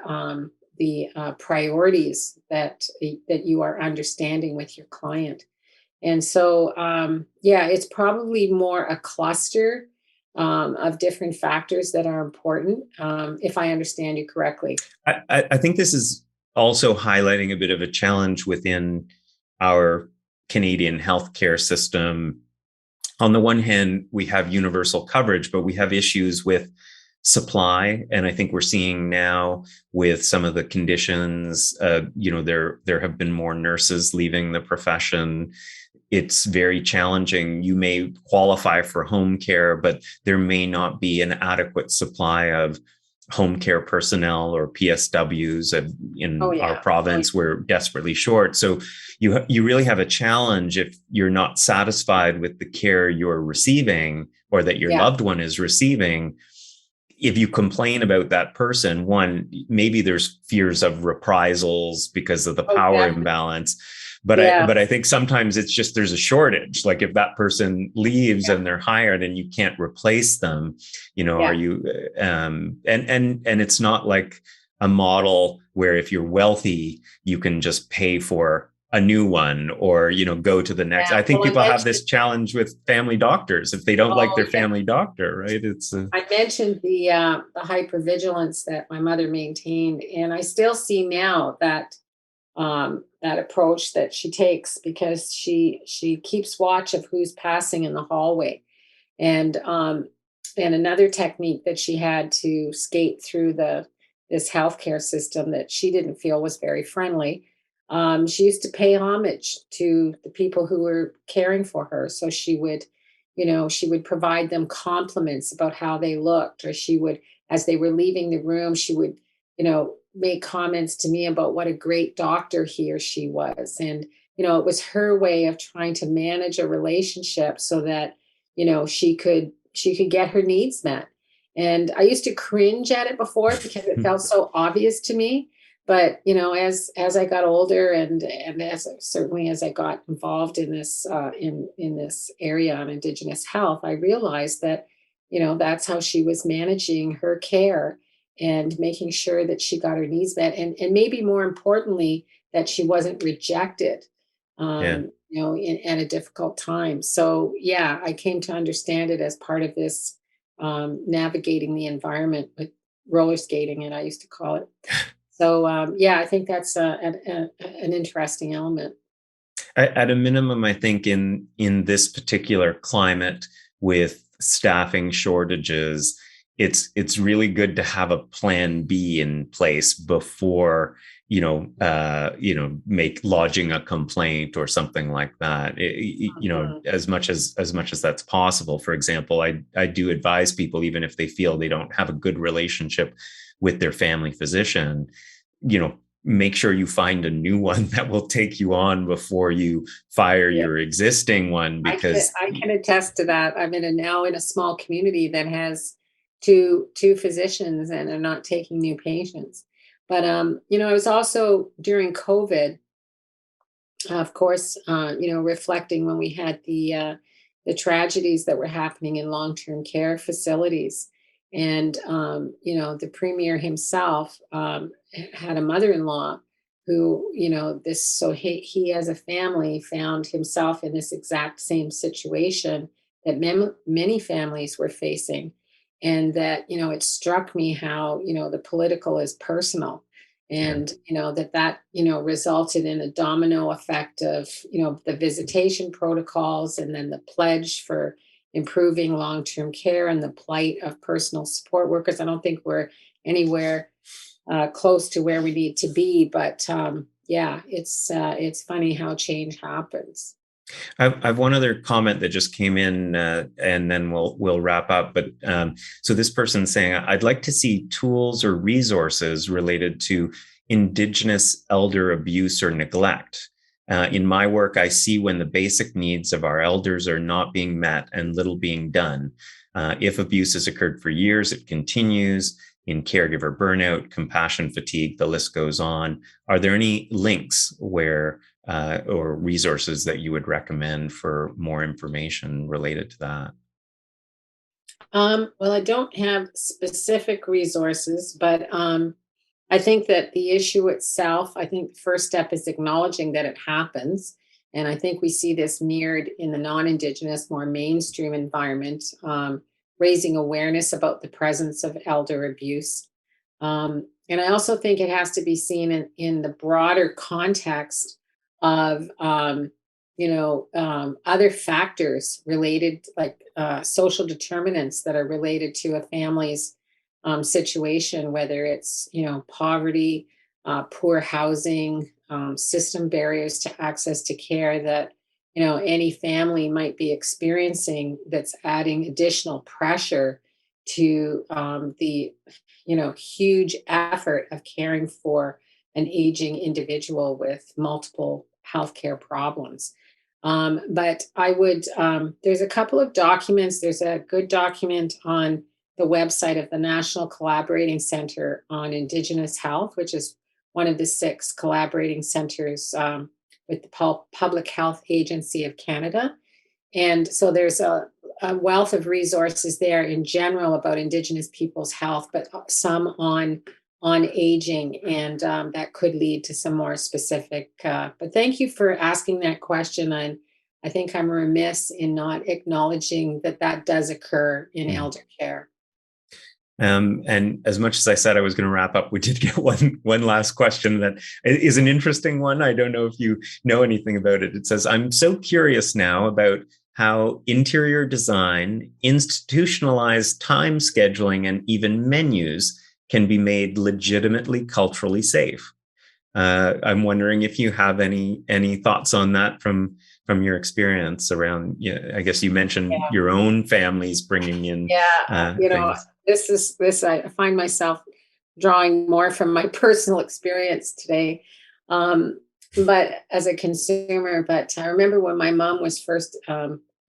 the priorities that you are understanding with your client. And so, it's probably more a cluster of different factors that are important, if I understand you correctly. I think this is also highlighting a bit of a challenge within our Canadian healthcare system. On the one hand, we have universal coverage, but we have issues with supply. And I think we're seeing now with some of the conditions, there have been more nurses leaving the profession. It's very challenging. You may qualify for home care, but there may not be an adequate supply of home care personnel or PSWs in our province. We're desperately short. So you really have a challenge if you're not satisfied with the care you're receiving or that your loved one is receiving. If you complain about that person, one, maybe there's fears of reprisals because of the power imbalance. But I think sometimes it's just there's a shortage. Like if that person leaves and they're hired and you can't replace them, are you and it's not like a model where if you're wealthy, you can just pay for a new one or, go to the next. I think people have this challenge with family doctors if they don't like their family doctor, right? I mentioned the hypervigilance that my mother maintained, and I still see now that that approach that she takes because she keeps watch of who's passing in the hallway. And another technique that she had to skate through this healthcare system that she didn't feel was very friendly. She used to pay homage to the people who were caring for her. So she would provide them compliments about how they looked, or she would, as they were leaving the room, she would, make comments to me about what a great doctor he or she was. And, it was her way of trying to manage a relationship so that, she could get her needs met. And I used to cringe at it before because it felt so obvious to me. But, as I got older and as I got involved in this, in this area on Indigenous health, I realized that, that's how she was managing her care and making sure that she got her needs met. And maybe more importantly, that she wasn't rejected. Yeah. At a difficult time. So yeah, I came to understand it as part of this navigating the environment with roller skating, and I used to call it. So yeah, I think that's an interesting element. At a minimum, I think in this particular climate with staffing shortages, it's really good to have a plan B in place before make lodging a complaint or something like that. Mhm. As much as that's possible. For example, I do advise people, even if they feel they don't have a good relationship with their family physician, make sure you find a new one that will take you on before you fire Yeah, your existing one, because I can attest to that. I'm now in a small community that has two physicians and are not taking new patients. But I was also during COVID, of course, reflecting when we had the tragedies that were happening in long-term care facilities, and the premier himself had a mother-in-law who, so he as a family found himself in this exact same situation that many families were facing, and that it struck me how the political is personal, yeah, and that resulted in a domino effect of the visitation protocols, and then the pledge for improving long-term care and the plight of personal support workers. I don't think we're anywhere close to where we need to be, but yeah, it's funny how change happens. I've one other comment that just came in, and then we'll wrap up. But so this person's saying, I'd like to see tools or resources related to Indigenous elder abuse or neglect. In my work, I see when the basic needs of our elders are not being met and little being done. If abuse has occurred for years, it continues in caregiver burnout, compassion fatigue, the list goes on. Are there any links or resources that you would recommend for more information related to that? Well, I don't have specific resources, but I think that the issue itself, I think the first step is acknowledging that it happens. And I think we see this mirrored in the non Indigenous, more mainstream environment, raising awareness about the presence of elder abuse. And I also think it has to be seen in the broader context of, other factors related, like social determinants that are related to a family's situation, whether it's poverty, poor housing, system barriers to access to care that any family might be experiencing, that's adding additional pressure to the huge effort of caring for an aging individual with multiple healthcare problems. But I would, there's a couple of documents. There's a good document on the website of the National Collaborating Center on Indigenous Health, which is one of the 6 collaborating centers with the Public Health Agency of Canada. And so there's a wealth of resources there in general about Indigenous people's health, but some on aging, and that could lead to some more specific. But thank you for asking that question. And I think I'm remiss in not acknowledging that that does occur in Mm. elder care. And as much as I said I was going to wrap up, we did get one last question that is an interesting one. I don't know if you know anything about it. It says, I'm so curious now about how interior design, institutionalized time scheduling, and even menus can be made legitimately culturally safe. I'm wondering if you have any thoughts on that from your experience around. Yeah, I guess you mentioned your own families bringing in Yeah, things. this I find myself drawing more from my personal experience today, but as a consumer. But I remember when my mom was first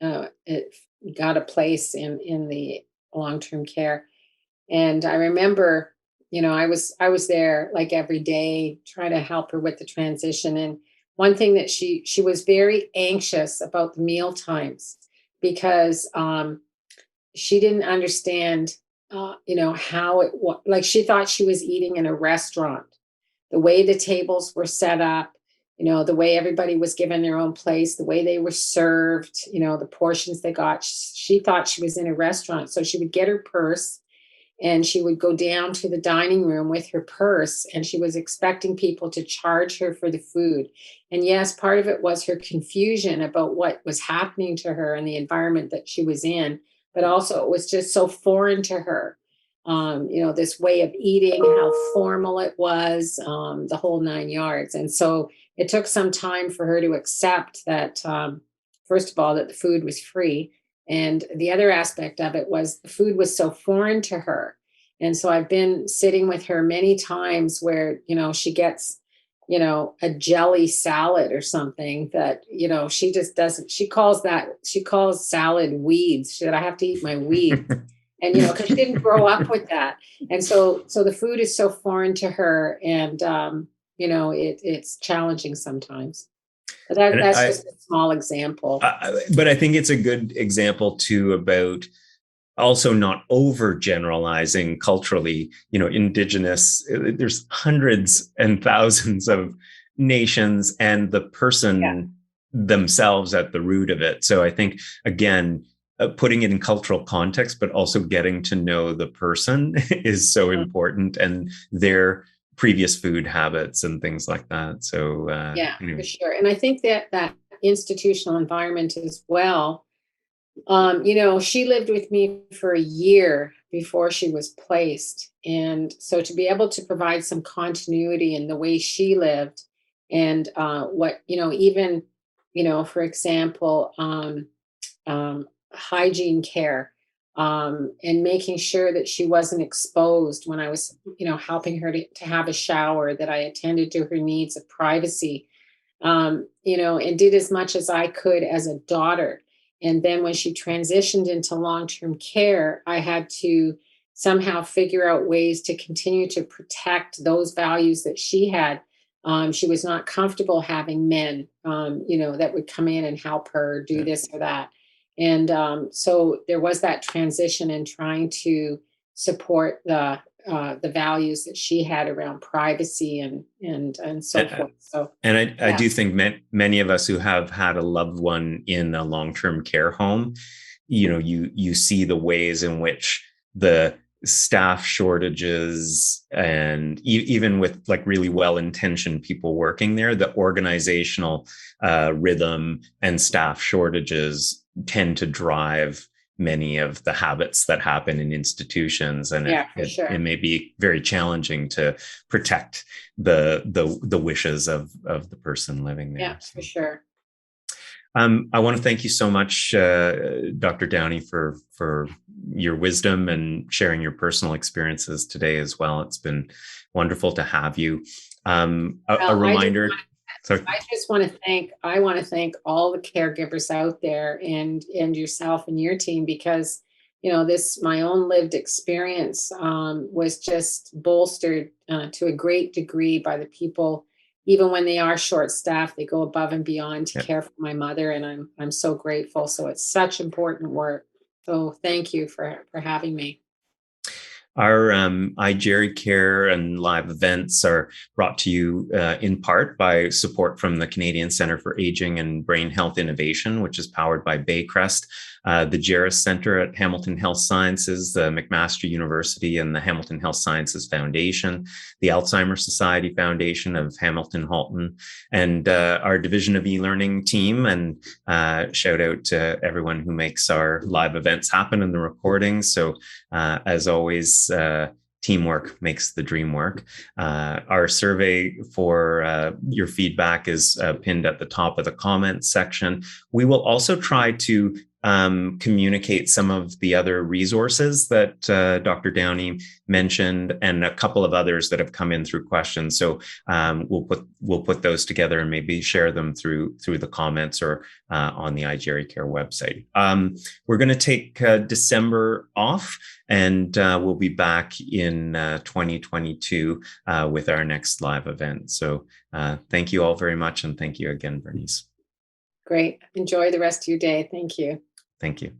it got a place in the long term care, and I remember, I was there like every day trying to help her with the transition. And one thing that she was very anxious about the meal times, because she didn't understand, how it was. Like, she thought she was eating in a restaurant, the way the tables were set up. the way everybody was given their own place, the way they were served, the portions they got. She thought she was in a restaurant. So she would get her purse and she would go down to the dining room with her purse, and she was expecting people to charge her for the food. And yes, part of it was her confusion about what was happening to her and the environment that she was in, but also it was just so foreign to her. This way of eating, how formal it was, the whole 9 yards. And so it took some time for her to accept that, first of all, that the food was free. And the other aspect of it was the food was so foreign to her. And so I've been sitting with her many times where, she gets, a jelly salad or something that, she just doesn't, she calls salad weeds. She said, I have to eat my weeds. And, because she didn't grow up with that. And so the food is so foreign to her, and, it's challenging sometimes. But that's just a small example. But I think it's a good example too about also not overgeneralizing culturally. Indigenous, there's hundreds and thousands of nations, and the person themselves at the root of it. So I think, again, putting it in cultural context, but also getting to know the person is so important, and their previous food habits and things like that. So for sure. And I think that institutional environment as well. She lived with me for a year before she was placed, and so to be able to provide some continuity in the way she lived, and what even for example, hygiene care. And making sure that she wasn't exposed when I was, helping her to have a shower, that I attended to her needs of privacy, and did as much as I could as a daughter. And then when she transitioned into long-term care, I had to somehow figure out ways to continue to protect those values that she had. She was not comfortable having men, that would come in and help her do this or that. And so there was that transition in trying to support the values that she had around privacy and so forth. So, and I do think many of us who have had a loved one in a long-term care home, you see the ways in which the staff shortages, and even with like really well-intentioned people working there, the organizational rhythm and staff shortages tend to drive many of the habits that happen in institutions, and it may be very challenging to protect the wishes of the person living there. Yeah, for sure. I want to thank you so much, Dr. Downey, for your wisdom and sharing your personal experiences today as well. It's been wonderful to have you. A reminder. I just want to thank all the caregivers out there, and yourself and your team, because this, my own lived experience, was just bolstered to a great degree by the people. Even when they are short-staffed, they go above and beyond to care for my mother, and I'm so grateful. So it's such important work. So thank you for having me. Our iGeriCare and live events are brought to you in part by support from the Canadian Centre for Aging and Brain Health Innovation, which is powered by Baycrest, the Geris Centre at Hamilton Health Sciences, the McMaster University and the Hamilton Health Sciences Foundation, the Alzheimer's Society Foundation of Hamilton Halton, and our Division of e-learning team. And shout out to everyone who makes our live events happen and the recordings. So as always, teamwork makes the dream work. Our survey for your feedback is pinned at the top of the comments section. We will also try to communicate some of the other resources that Dr. Downey mentioned, and a couple of others that have come in through questions. So we'll put those together and maybe share them through the comments or on the iGeriCare website. We're going to take December off, and we'll be back in 2022 with our next live event. So thank you all very much, and thank you again, Bernice. Great. Enjoy the rest of your day. Thank you. Thank you.